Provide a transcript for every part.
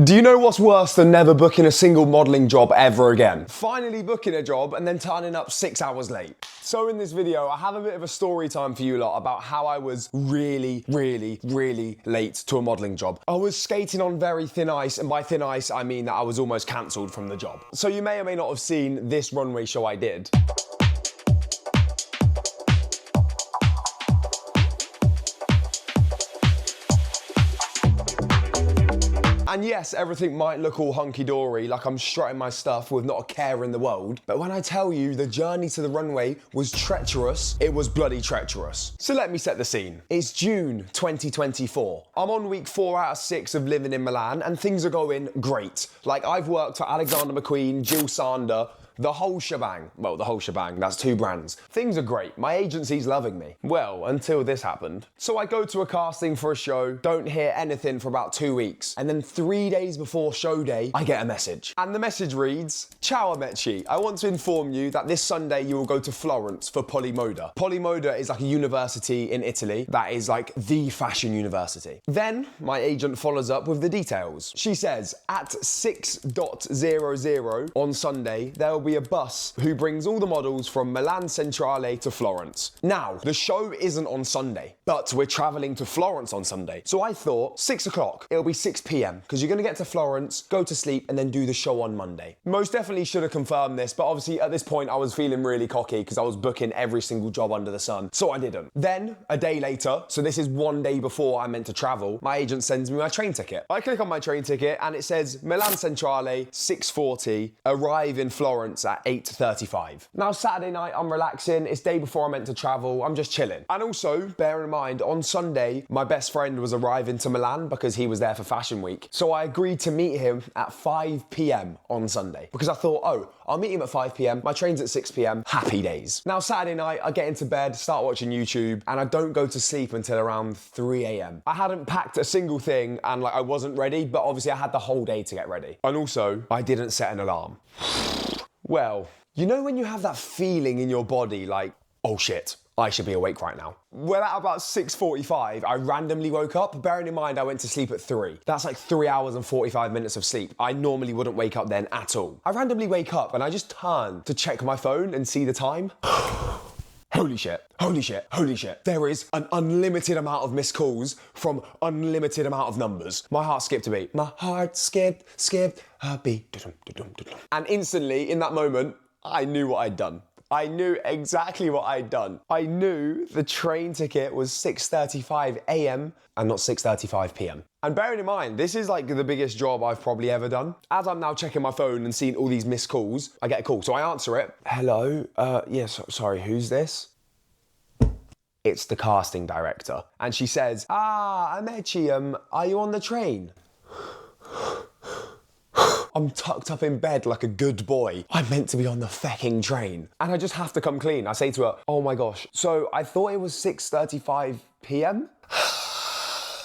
Do you know what's worse than never booking a single modelling job ever again? Finally booking a job and then turning up 6 hours late. So in this video, I have a bit of a story time for you lot about how I was really late to a modelling job. I was skating on very thin ice, and by thin ice, I mean that I was almost cancelled from the job. So you may or may not have seen this runway show I did. And yes, everything might look all hunky-dory, like I'm strutting my stuff with not a care in the world, but when I tell you the journey to the runway was treacherous, it was bloody treacherous. So let me set the scene. It's June 2024. I'm on week 4 out of 6 of living in Milan, and things are going great. Like, I've worked for Alexander McQueen, Jill Sander, the whole shebang. Well, the whole shebang, that's 2 brands. Things are great. My agency's loving me. Well, until this happened. So I go to a casting for a show, don't hear anything for about 2 weeks. And then 3 days before show day, I get a message. And the message reads, "Ciao amici, I want to inform you that this Sunday you will go to Florence for Polimoda." Polimoda is like a university in Italy that is like the fashion university. Then my agent follows up with the details. She says, at 6:00 on Sunday, there will be a bus who brings all the models from Milan Centrale to Florence. Now, the show isn't on Sunday, but we're traveling to Florence on Sunday. So I thought 6 o'clock, it'll be 6 p.m. because you're gonna get to Florence, go to sleep, and then do the show on Monday. Most definitely should have confirmed this, but obviously at this point I was feeling really cocky because I was booking every single job under the sun, so I didn't. Then, a day later, so this is 1 day before I'm meant to travel, my agent sends me my train ticket. I click on my train ticket and it says Milan Centrale, 6:40, arrive in Florence at 8:35. Now, Saturday night, I'm relaxing. It's day before I'm meant to travel. I'm just chilling. And also, bear in mind, on Sunday, my best friend was arriving to Milan because he was there for Fashion Week. So I agreed to meet him at 5 p.m. on Sunday because I thought, oh, I'll meet him at 5 p.m. My train's at 6 p.m. Happy days. Now, Saturday night, I get into bed, start watching YouTube, and I don't go to sleep until around 3 a.m. I hadn't packed a single thing and like I wasn't ready, but obviously I had the whole day to get ready. And also, I didn't set an alarm. Well, you know when you have that feeling in your body like, oh shit, I should be awake right now. Well, at about 6:45, I randomly woke up, bearing in mind I went to sleep at 3. That's like 3 hours and 45 minutes of sleep. I normally wouldn't wake up then at all. I randomly wake up and I just turn to check my phone and see the time. Holy shit, holy shit, holy shit. There is an unlimited amount of missed calls from unlimited amount of numbers. My heart skipped a beat. My heart skipped a beat. And instantly, in that moment, I knew what I'd done. I knew exactly what I'd done. I knew the train ticket was 6:35 a.m. and not 6:35 p.m. And bearing in mind, this is like the biggest job I've probably ever done. As I'm now checking my phone and seeing all these missed calls, I get a call. So I answer it. Hello, yes, sorry, who's this? It's the casting director. And she says, Amici, are you on the train? I'm tucked up in bed like a good boy. I'm meant to be on the fecking train. And I just have to come clean. I say to her, oh my gosh, so I thought it was 6:35 p.m.?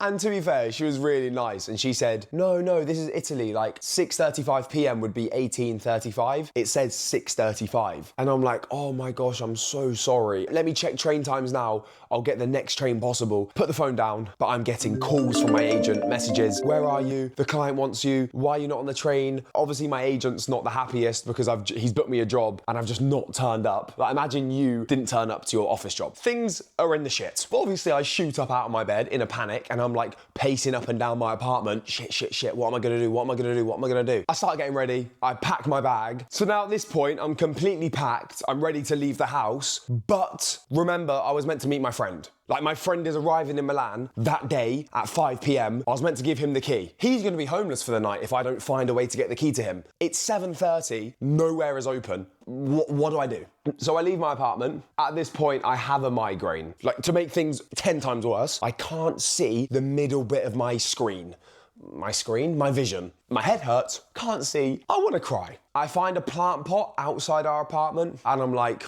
And to be fair, she was really nice and she said, no, this is Italy, like 6:35 p.m. would be 18:35. It says 6:35. And I'm like, oh my gosh, I'm so sorry. Let me check train times now. I'll get the next train possible. Put the phone down, but I'm getting calls from my agent, messages. Where are you? The client wants you. Why are you not on the train? Obviously my agent's not the happiest because he's booked me a job and I've just not turned up. Like, imagine you didn't turn up to your office job. Things are in the shit. But obviously I shoot up out of my bed in a panic and I'm like pacing up and down my apartment. Shit, what am I gonna do? What am I gonna do? I start getting ready. I pack my bag. So now at this point, I'm completely packed. I'm ready to leave the house. But remember, I was meant to meet my friend. Like, my friend is arriving in Milan that day at 5 p.m. I was meant to give him the key. He's gonna be homeless for the night if I don't find a way to get the key to him. It's 7:30, nowhere is open. What do I do? So I leave my apartment. At this point, I have a migraine. Like, to make things 10 times worse, I can't see the middle bit of my screen. My vision. My head hurts, can't see, I wanna cry. I find a plant pot outside our apartment and I'm like,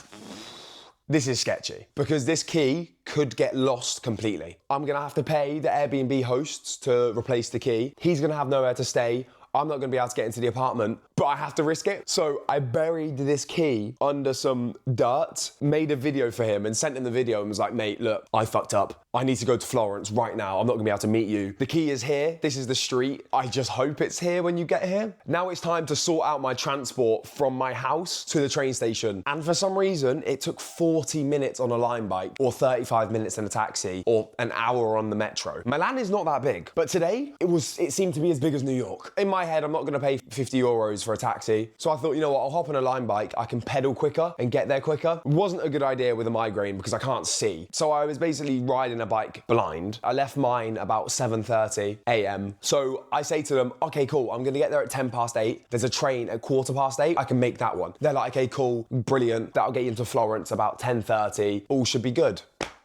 this is sketchy because this key could get lost completely. I'm gonna have to pay the Airbnb hosts to replace the key. He's gonna have nowhere to stay. I'm not gonna be able to get into the apartment, but I have to risk it. So I buried this key under some dirt, made a video for him and sent him the video and was like, mate, look, I fucked up. I need to go to Florence right now. I'm not gonna be able to meet you. The key is here. This is the street. I just hope it's here when you get here. Now it's time to sort out my transport from my house to the train station. And for some reason, it took 40 minutes on a Lime bike, or 35 minutes in a taxi, or an hour on the metro. Milan is not that big, but today it seemed to be as big as New York. In my head, I'm not gonna pay 50 euros for a taxi. So I thought, you know what, I'll hop on a Lime bike. I can pedal quicker and get there quicker. It wasn't a good idea with a migraine because I can't see. So I was basically riding a bike blind. I left mine about 7:30 a.m. So I say to them, okay, cool, I'm gonna get there at 8:10. There's a train at 8:15. I can make that one. They're like, okay, cool, brilliant. That'll get you into Florence about 10:30. All should be good.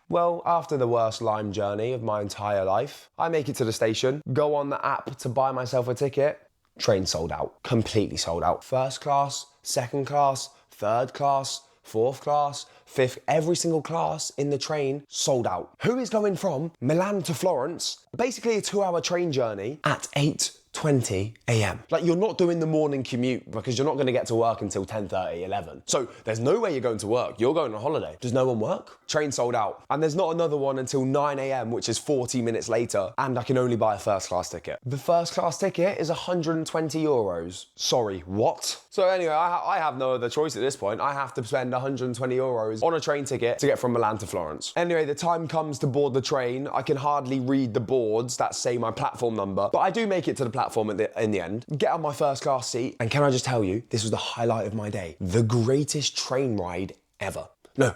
Well, after the worst Lime journey of my entire life, I make it to the station, go on the app to buy myself a ticket. Train sold out, completely sold out. First class, second class, third class, fourth class, fifth, every single class in the train sold out. Who is going from Milan to Florence, basically a 2-hour train journey at 8:20 a.m. Like, you're not doing the morning commute because you're not gonna get to work until 10:30, 11. So there's no way you're going to work. You're going on holiday. Does no one work? Train sold out. And there's not another one until 9 a.m., which is 40 minutes later, and I can only buy a first class ticket. The first class ticket is 120 euros. Sorry, what? So anyway, I have no other choice at this point. I have to spend 120 euros on a train ticket to get from Milan to Florence. Anyway, the time comes to board the train. I can hardly read the boards that say my platform number, but I do make it to the platform in the end. Get on my first class seat, and can I just tell you, this was the highlight of my day. The greatest train ride ever. No,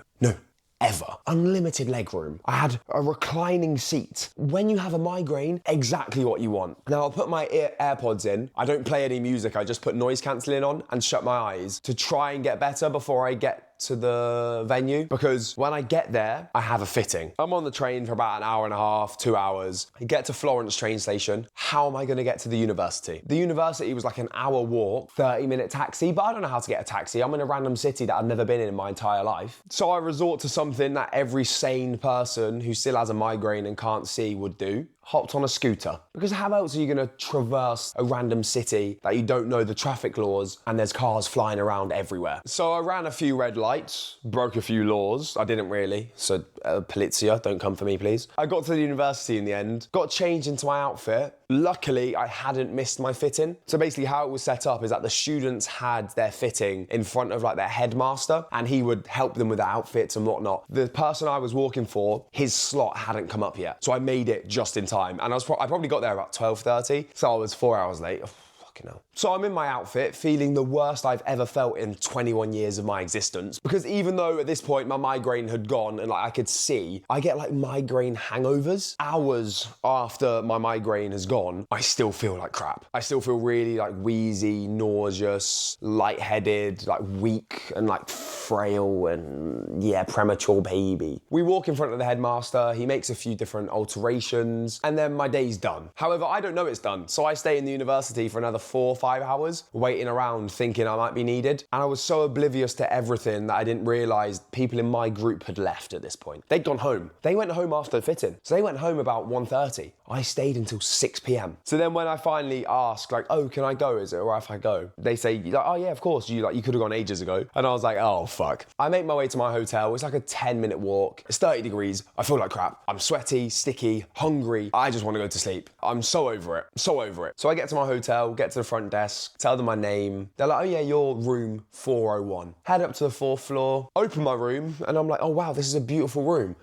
ever. Unlimited legroom. I had a reclining seat. When you have a migraine, exactly what you want. Now I'll put my AirPods in. I don't play any music. I just put noise cancelling on and shut my eyes to try and get better before I get to the venue, because when I get there, I have a fitting. I'm on the train for about an hour and a half, 2 hours. I get to Florence train station. How am I gonna get to the university? The university was like an hour walk, 30-minute taxi, but I don't know how to get a taxi. I'm in a random city that I've never been in my entire life. So I resort to something that every sane person who still has a migraine and can't see would do. Hopped on a scooter. Because how else are you gonna traverse a random city that you don't know the traffic laws and there's cars flying around everywhere? So I ran a few red lights, broke a few laws. I didn't really, so Polizia, don't come for me, please. I got to the university in the end, got changed into my outfit. Luckily, I hadn't missed my fitting. So basically how it was set up is that the students had their fitting in front of like their headmaster, and he would help them with their outfits and whatnot. The person I was walking for, his slot hadn't come up yet. So I made it just in time. And I probably got there about 12:30, so I was 4 hours late. Fucking hell. So I'm in my outfit, feeling the worst I've ever felt in 21 years of my existence. Because even though at this point my migraine had gone and like I could see, I get like migraine hangovers. Hours after my migraine has gone, I still feel like crap. I still feel really like wheezy, nauseous, lightheaded, like weak and like frail and yeah, premature baby. We walk in front of the headmaster, he makes a few different alterations, and then my day's done. However, I don't know it's done, so I stay in the university for another 4 or 5 hours, waiting around thinking I might be needed. And I was so oblivious to everything that I didn't realise people in my group had left at this point. They'd gone home. They went home after the fitting. So they went home about 1:30. I stayed until 6 p.m. So then when I finally ask, like, oh, can I go? Is it all right if I go? They say, like, oh yeah, of course. You could have gone ages ago. And I was like, oh, fuck. I make my way to my hotel. It's like a 10-minute walk. It's 30 degrees. I feel like crap. I'm sweaty, sticky, hungry. I just want to go to sleep. I'm so over it. So over it. So I get to my hotel, get to the front desk, tell them my name. They're like, oh yeah, you're room 401. Head up to the 4th floor, open my room, and I'm like, oh wow, this is a beautiful room.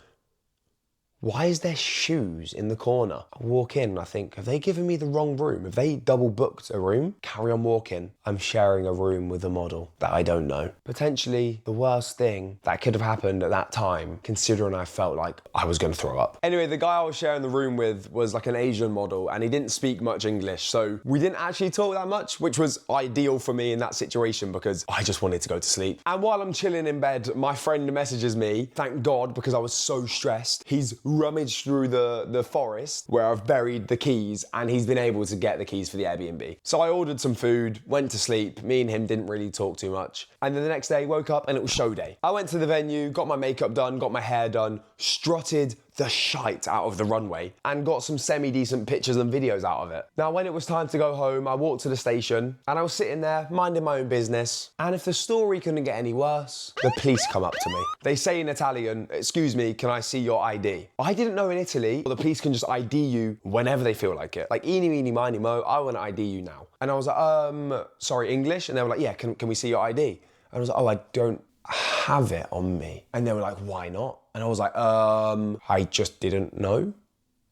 Why is there shoes in the corner? I walk in and I think, have they given me the wrong room? Have they double booked a room? Carry on walking. I'm sharing a room with a model that I don't know. Potentially the worst thing that could have happened at that time, considering I felt like I was gonna throw up. Anyway, the guy I was sharing the room with was like an Asian model and he didn't speak much English. So we didn't actually talk that much, which was ideal for me in that situation because I just wanted to go to sleep. And while I'm chilling in bed, my friend messages me, thank God, because I was so stressed. He's rummaged through the forest where I've buried the keys and he's been able to get the keys for the Airbnb. So I ordered some food, went to sleep. Me and him didn't really talk too much. And then the next day, woke up and it was show day. I went to the venue, got my makeup done, got my hair done, strutted the shite out of the runway and got some semi-decent pictures and videos out of it. Now, when it was time to go home, I walked to the station and I was sitting there minding my own business. And if the story couldn't get any worse, the police come up to me. They say in Italian, "Excuse me, can I see your ID?" I didn't know in Italy, the police can just ID you whenever they feel like it. Like, eeny, meeny, miny, mo, I want to ID you now. And I was like, sorry, English? And they were like, yeah, can we see your ID? And I was like, oh, I don't have it on me. And they were like, why not? And I was like, I just didn't know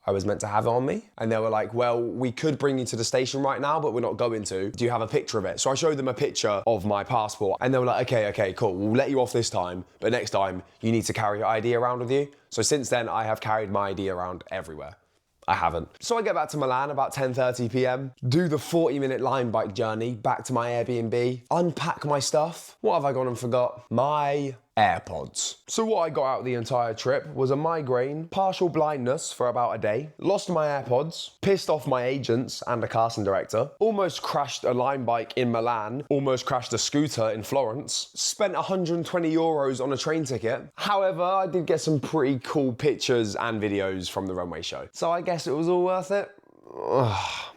I was meant to have it on me. And they were like, well, we could bring you to the station right now, but we're not going to. Do you have a picture of it? So I showed them a picture of my passport and they were like, okay, cool. We'll let you off this time, but next time you need to carry your ID around with you. So since then, I have carried my ID around everywhere. I haven't. So I get back to Milan about 10:30 p.m, do the 40-minute line bike journey back to my Airbnb, unpack my stuff. What have I gone and forgot? My AirPods. So what I got out of the entire trip was a migraine, partial blindness for about a day, lost my AirPods, pissed off my agents and a casting director, almost crashed a line bike in Milan, almost crashed a scooter in Florence, spent 120 euros on a train ticket. However, I did get some pretty cool pictures and videos from the runway show. So I guess it was all worth it.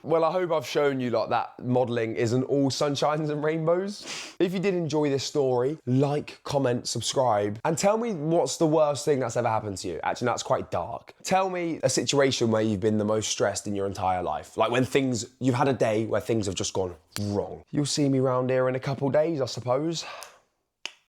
Well, I hope I've shown you lot that modelling isn't all sunshines and rainbows. If you did enjoy this story, like, comment, subscribe, and tell me what's the worst thing that's ever happened to you. Actually, that's quite dark. Tell me a situation where you've been the most stressed in your entire life. Like when you've had a day where things have just gone wrong. You'll see me round here in a couple days, I suppose.